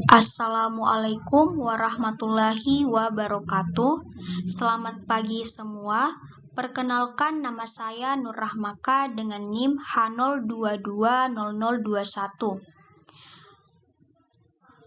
Assalamualaikum warahmatullahi wabarakatuh. Selamat pagi semua. Perkenalkan, nama saya Nur Rahmaka dengan NIM H0220021.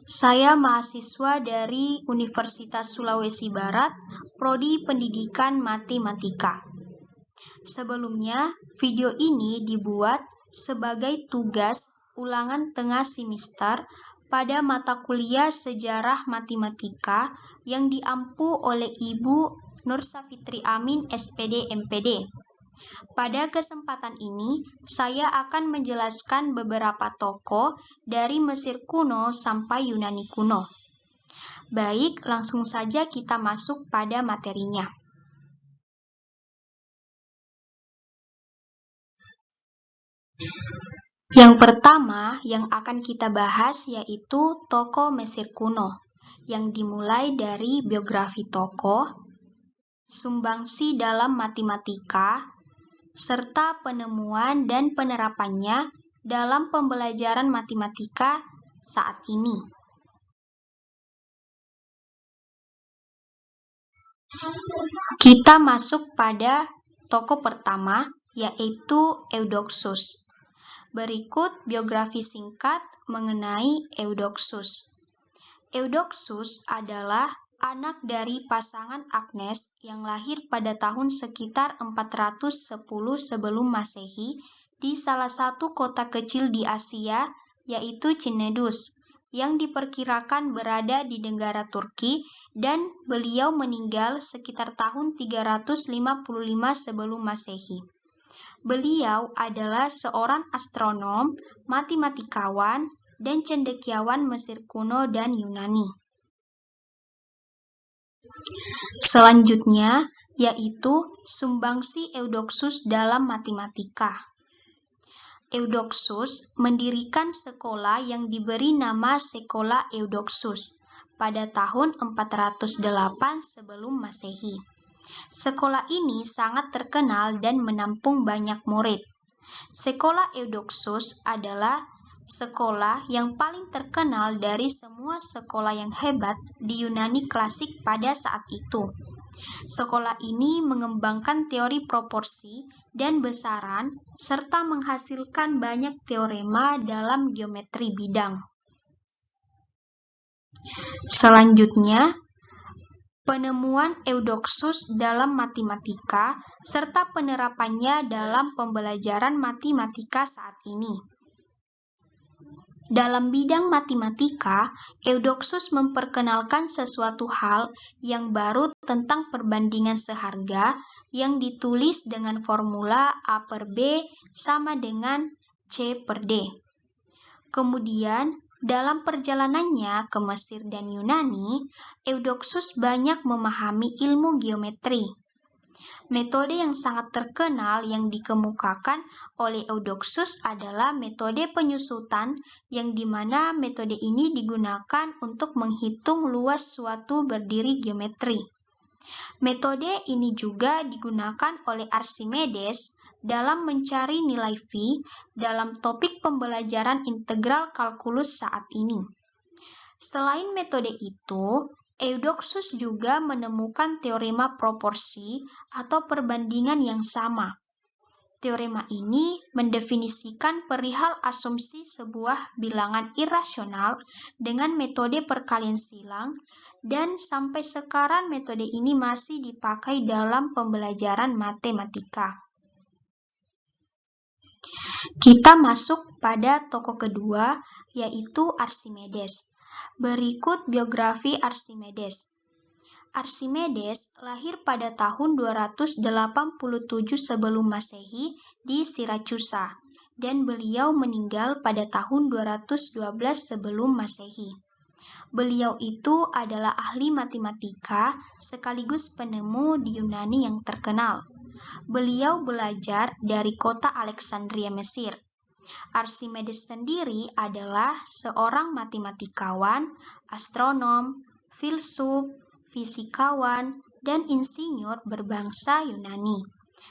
Saya mahasiswa dari Universitas Sulawesi Barat, Prodi Pendidikan Matematika. Sebelumnya, video ini dibuat sebagai tugas ulangan tengah semester pada mata kuliah Sejarah Matematika yang diampu oleh Ibu Nur Safitri Amin, SPD MPD. Pada kesempatan ini, saya akan menjelaskan beberapa tokoh dari Mesir kuno sampai Yunani kuno. Baik, langsung saja kita masuk pada materinya. Yang pertama yang akan kita bahas yaitu tokoh Mesir kuno, yang dimulai dari biografi tokoh, sumbangsi dalam matematika, serta penemuan dan penerapannya dalam pembelajaran matematika saat ini. Kita masuk pada tokoh pertama, yaitu Eudoxus. Berikut biografi singkat mengenai Eudoxus. Eudoxus adalah anak dari pasangan Agnes yang lahir pada tahun sekitar 410 sebelum Masehi di salah satu kota kecil di Asia, yaitu Cnidus, yang diperkirakan berada di negara Turki, dan beliau meninggal sekitar tahun 355 sebelum Masehi. Beliau adalah seorang astronom, matematikawan, dan cendekiawan Mesir kuno dan Yunani. Selanjutnya, yaitu sumbangsi Eudoxus dalam matematika. Eudoxus mendirikan sekolah yang diberi nama Sekolah Eudoxus pada tahun 408 sebelum Masehi. Sekolah ini sangat terkenal dan menampung banyak murid. Sekolah Eudoxus adalah sekolah yang paling terkenal dari semua sekolah yang hebat di Yunani klasik pada saat itu. Sekolah ini mengembangkan teori proporsi dan besaran serta menghasilkan banyak teorema dalam geometri bidang. Selanjutnya, penemuan Eudoxus dalam matematika serta penerapannya dalam pembelajaran matematika saat ini. Dalam bidang matematika, Eudoxus memperkenalkan sesuatu hal yang baru tentang perbandingan seharga yang ditulis dengan formula A per B sama dengan C per D. Kemudian, dalam perjalanannya ke Mesir dan Yunani, Eudoxus banyak memahami ilmu geometri. Metode yang sangat terkenal yang dikemukakan oleh Eudoxus adalah metode penyusutan, yang dimana metode ini digunakan untuk menghitung luas suatu berdiri geometri. Metode ini juga digunakan oleh Archimedes dalam mencari nilai phi dalam topik pembelajaran integral kalkulus saat ini. Selain metode itu, Eudoxus juga menemukan teorema proporsi atau perbandingan yang sama. Teorema ini mendefinisikan perihal asumsi sebuah bilangan irasional dengan metode perkalian silang, dan sampai sekarang metode ini masih dipakai dalam pembelajaran matematika. Kita masuk pada tokoh kedua, yaitu Archimedes. Berikut biografi Archimedes. Archimedes lahir pada tahun 287 sebelum Masehi di Siracusa, dan beliau meninggal pada tahun 212 sebelum Masehi. Beliau itu adalah ahli matematika sekaligus penemu di Yunani yang terkenal. Beliau belajar dari kota Alexandria, Mesir. Archimedes sendiri adalah seorang matematikawan, astronom, filsuf, fisikawan, dan insinyur berbangsa Yunani.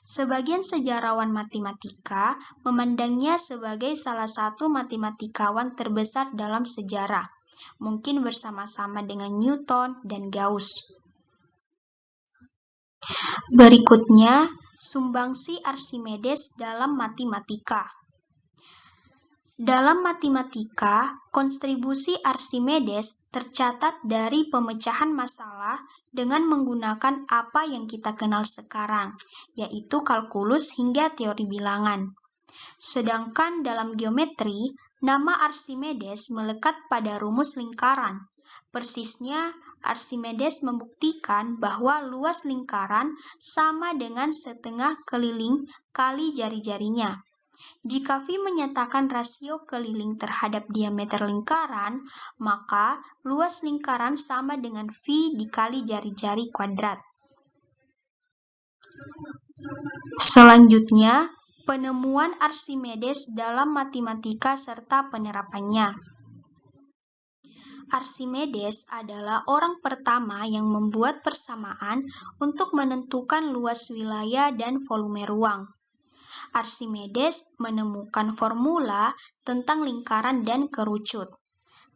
Sebagian sejarawan matematika memandangnya sebagai salah satu matematikawan terbesar dalam sejarah. mungkin bersama-sama dengan Newton dan Gauss. Berikutnya, sumbangsi Archimedes dalam matematika. Dalam matematika, kontribusi Archimedes tercatat dari pemecahan masalah dengan menggunakan apa yang kita kenal sekarang, yaitu kalkulus hingga teori bilangan. Sedangkan dalam geometri, nama Archimedes melekat pada rumus lingkaran. Persisnya, Archimedes membuktikan bahwa luas lingkaran sama dengan setengah keliling kali jari-jarinya. Jika V menyatakan rasio keliling terhadap diameter lingkaran, maka luas lingkaran sama dengan V dikali jari-jari kuadrat. Selanjutnya, penemuan Archimedes dalam matematika serta penerapannya. Archimedes adalah orang pertama yang membuat persamaan untuk menentukan luas wilayah dan volume ruang. Archimedes menemukan formula tentang lingkaran dan kerucut.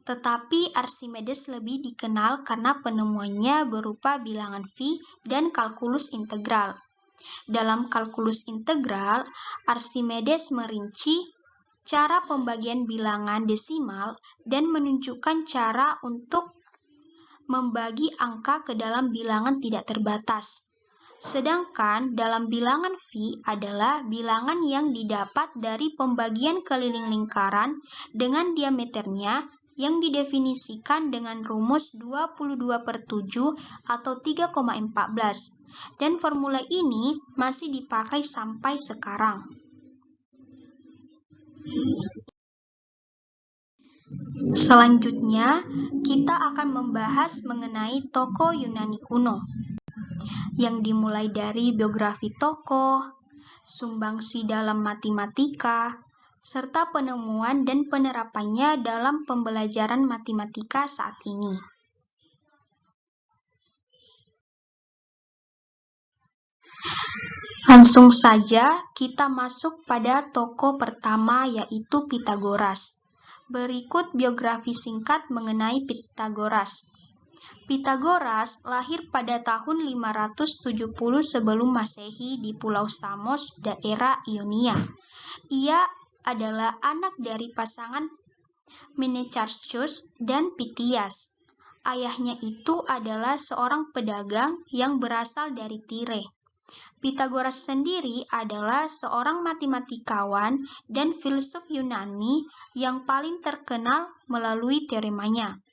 Tetapi Archimedes lebih dikenal karena penemuannya berupa bilangan V dan kalkulus integral. Dalam kalkulus integral, Archimedes merinci cara pembagian bilangan desimal dan menunjukkan cara untuk membagi angka ke dalam bilangan tidak terbatas. Sedangkan dalam bilangan V adalah bilangan yang didapat dari pembagian keliling lingkaran dengan diameternya yang didefinisikan dengan rumus 22/7 atau 3,14. Dan formula ini masih dipakai sampai sekarang. Selanjutnya, kita akan membahas mengenai tokoh Yunani kuno, yang dimulai dari biografi tokoh, sumbangsi dalam matematika, serta penemuan dan penerapannya dalam pembelajaran matematika saat ini. Langsung saja kita masuk pada tokoh pertama, yaitu Pythagoras. Berikut biografi singkat mengenai Pythagoras. Pythagoras lahir pada tahun 570 sebelum Masehi di Pulau Samos, daerah Ionia. Ia adalah anak dari pasangan Menesarchus dan Pythias. Ayahnya itu adalah seorang pedagang yang berasal dari Tire. Pythagoras sendiri adalah seorang matematikawan dan filsuf Yunani yang paling terkenal melalui teoremanya.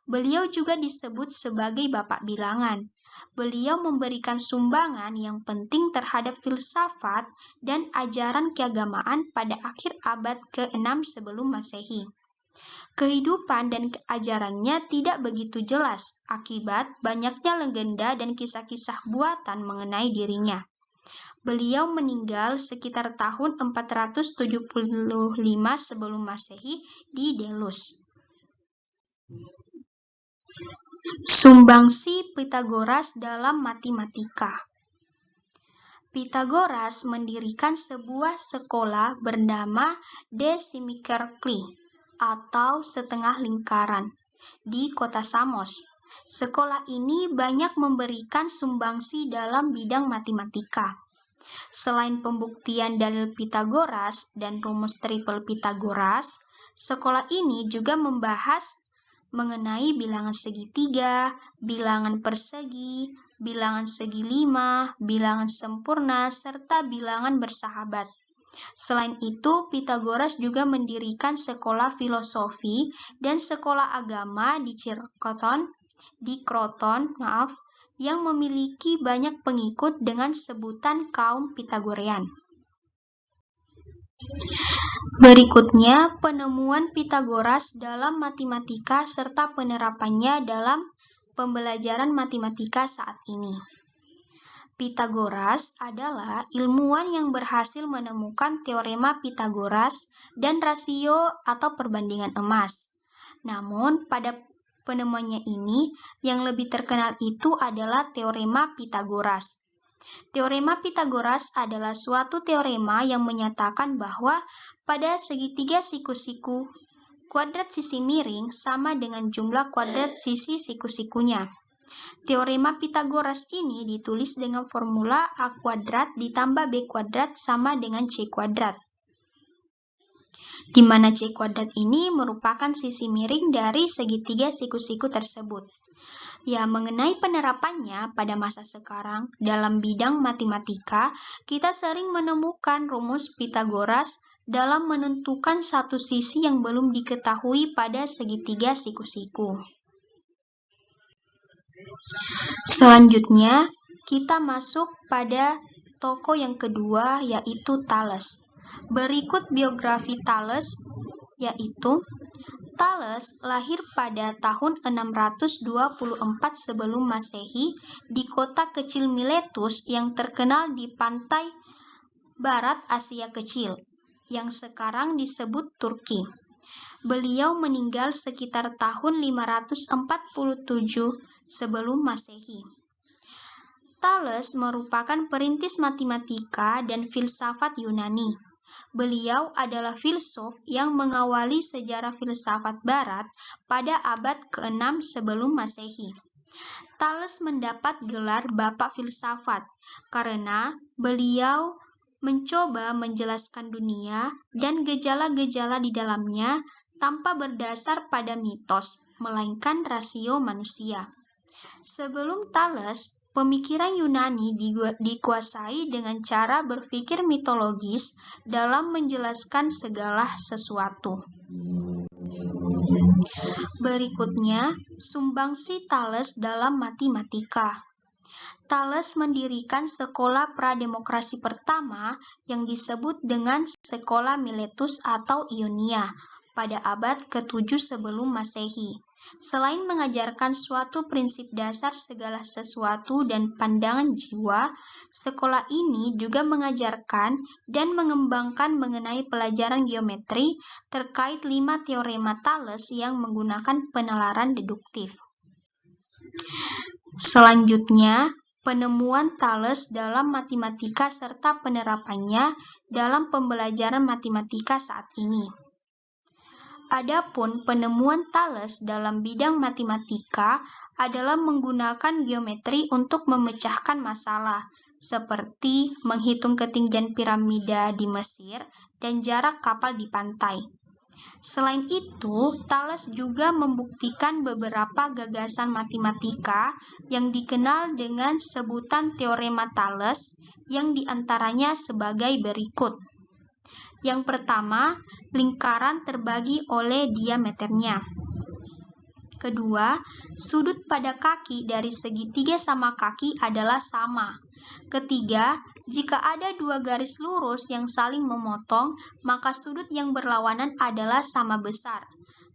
Beliau juga disebut sebagai bapak bilangan. Beliau memberikan sumbangan yang penting terhadap filsafat dan ajaran keagamaan pada akhir abad ke-6 sebelum Masehi. Kehidupan dan ajarannya tidak begitu jelas akibat banyaknya legenda dan kisah-kisah buatan mengenai dirinya. Beliau meninggal sekitar tahun 475 sebelum Masehi di Delos. Sumbangsi Pythagoras dalam matematika. Pythagoras mendirikan sebuah sekolah bernama De Simicercli atau setengah lingkaran di kota Samos. Sekolah ini banyak memberikan sumbangsi dalam bidang matematika. Selain pembuktian dalil Pythagoras dan rumus triple Pythagoras, sekolah ini juga membahas mengenai bilangan segitiga, bilangan persegi, bilangan segi 5, bilangan sempurna, serta bilangan bersahabat. Selain itu, Pythagoras juga mendirikan sekolah filosofi dan sekolah agama di Kroton, yang memiliki banyak pengikut dengan sebutan kaum Pythagorean. Berikutnya, penemuan Pythagoras dalam matematika serta penerapannya dalam pembelajaran matematika saat ini. Pythagoras adalah ilmuwan yang berhasil menemukan teorema Pythagoras dan rasio atau perbandingan emas. Namun, pada penemuannya ini, yang lebih terkenal itu adalah teorema Pythagoras. Teorema Pythagoras adalah suatu teorema yang menyatakan bahwa pada segitiga siku-siku kuadrat sisi miring sama dengan jumlah kuadrat sisi siku-sikunya. Teorema Pythagoras ini ditulis dengan formula A kuadrat ditambah B kuadrat sama dengan C kuadrat, di mana C kuadrat ini merupakan sisi miring dari segitiga siku-siku tersebut. Ya, mengenai penerapannya pada masa sekarang, dalam bidang matematika, kita sering menemukan rumus Pythagoras dalam menentukan satu sisi yang belum diketahui pada segitiga siku-siku. Selanjutnya, kita masuk pada tokoh yang kedua, yaitu Thales. Berikut biografi Thales, yaitu Thales lahir pada tahun 624 sebelum Masehi di kota kecil Miletus yang terkenal di pantai barat Asia Kecil, yang sekarang disebut Turki. Beliau meninggal sekitar tahun 547 sebelum Masehi. Thales merupakan perintis matematika dan filsafat Yunani. Beliau adalah filsuf yang mengawali sejarah filsafat barat pada abad ke-6 sebelum Masehi. Thales mendapat gelar Bapak Filsafat karena beliau mencoba menjelaskan dunia dan gejala-gejala di dalamnya tanpa berdasar pada mitos, melainkan rasio manusia. Sebelum Thales, pemikiran Yunani dikuasai dengan cara berpikir mitologis dalam menjelaskan segala sesuatu. Berikutnya, sumbangsi Thales dalam matematika. Thales mendirikan sekolah prademokrasi pertama yang disebut dengan Sekolah Miletus atau Ionia pada abad ke-7 sebelum Masehi. Selain mengajarkan suatu prinsip dasar segala sesuatu dan pandangan jiwa, sekolah ini juga mengajarkan dan mengembangkan mengenai pelajaran geometri terkait 5 teorema Thales yang menggunakan penalaran deduktif. Selanjutnya, penemuan Thales dalam matematika serta penerapannya dalam pembelajaran matematika saat ini. Adapun penemuan Thales dalam bidang matematika adalah menggunakan geometri untuk memecahkan masalah, seperti menghitung ketinggian piramida di Mesir dan jarak kapal di pantai. Selain itu, Thales juga membuktikan beberapa gagasan matematika yang dikenal dengan sebutan teorema Thales, yang diantaranya sebagai berikut. Yang pertama, lingkaran terbagi oleh diameternya. Kedua, sudut pada kaki dari segitiga sama kaki adalah sama. Ketiga, jika ada dua garis lurus yang saling memotong, maka sudut yang berlawanan adalah sama besar.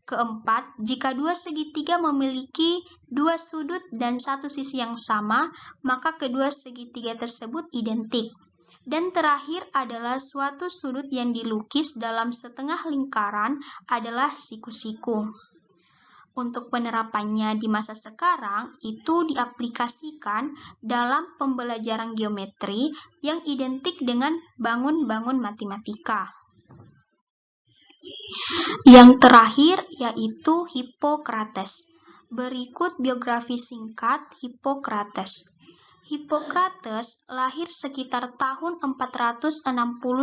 Keempat, jika dua segitiga memiliki dua sudut dan satu sisi yang sama, maka kedua segitiga tersebut identik. Dan terakhir adalah suatu sudut yang dilukis dalam setengah lingkaran adalah siku-siku. Untuk penerapannya di masa sekarang, itu diaplikasikan dalam pembelajaran geometri yang identik dengan bangun-bangun matematika. Yang terakhir yaitu Hippocrates. Berikut biografi singkat Hippocrates. Hippocrates lahir sekitar tahun 460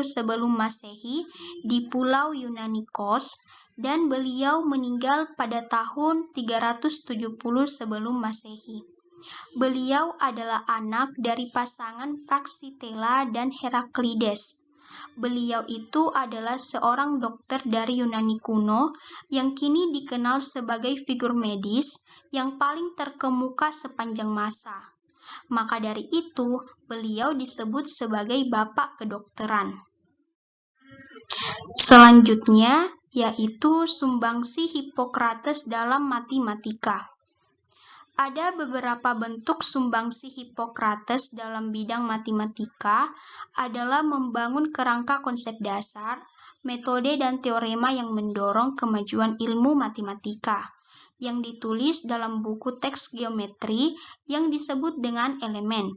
sebelum Masehi di Pulau Yunani Kos, dan beliau meninggal pada tahun 370 sebelum Masehi. Beliau adalah anak dari pasangan Praxitela dan Heraklides. Beliau itu adalah seorang dokter dari Yunani kuno yang kini dikenal sebagai figur medis yang paling terkemuka sepanjang masa. Maka dari itu, beliau disebut sebagai Bapak Kedokteran. Selanjutnya, yaitu sumbangsi Hippocrates dalam matematika. Ada beberapa bentuk sumbangsi Hippocrates dalam bidang matematika adalah membangun kerangka konsep dasar, metode dan teorema yang mendorong kemajuan ilmu matematika, yang ditulis dalam buku teks geometri yang disebut dengan elemen.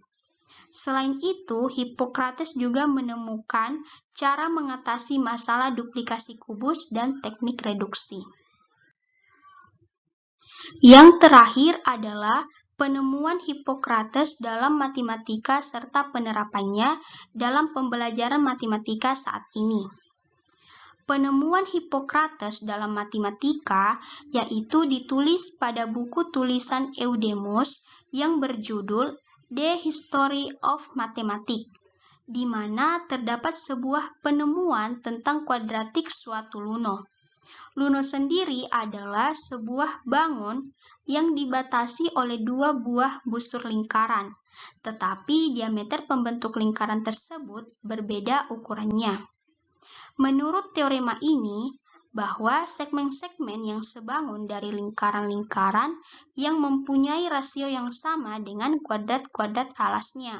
Selain itu, Hippocrates juga menemukan cara mengatasi masalah duplikasi kubus dan teknik reduksi. Yang terakhir adalah penemuan Hippocrates dalam matematika serta penerapannya dalam pembelajaran matematika saat ini. Penemuan Hippocrates dalam matematika yaitu ditulis pada buku tulisan Eudemus yang berjudul The History of Mathematics, di mana terdapat sebuah penemuan tentang kuadratik suatu luno. Luno sendiri adalah sebuah bangun yang dibatasi oleh dua buah busur lingkaran, tetapi diameter pembentuk lingkaran tersebut berbeda ukurannya. Menurut teorema ini, bahwa segmen-segmen yang sebangun dari lingkaran-lingkaran yang mempunyai rasio yang sama dengan kuadrat-kuadrat alasnya.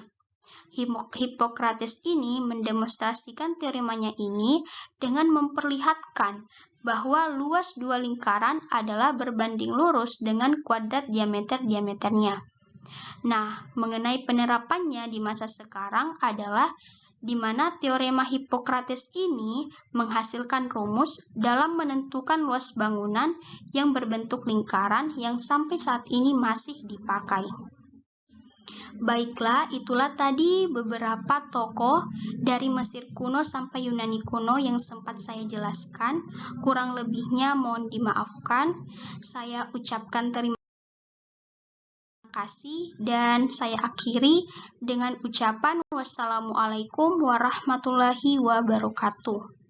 Hippocrates ini mendemonstrasikan teoremanya ini dengan memperlihatkan bahwa luas dua lingkaran adalah berbanding lurus dengan kuadrat diameter-diameternya. Nah, mengenai penerapannya di masa sekarang adalah di mana teorema Hippocrates ini menghasilkan rumus dalam menentukan luas bangunan yang berbentuk lingkaran yang sampai saat ini masih dipakai. Baiklah, itulah tadi beberapa tokoh dari Mesir kuno sampai Yunani kuno yang sempat saya jelaskan. Kurang lebihnya mohon dimaafkan. Saya ucapkan terima kasih dan saya akhiri dengan ucapan wassalamualaikum warahmatullahi wabarakatuh.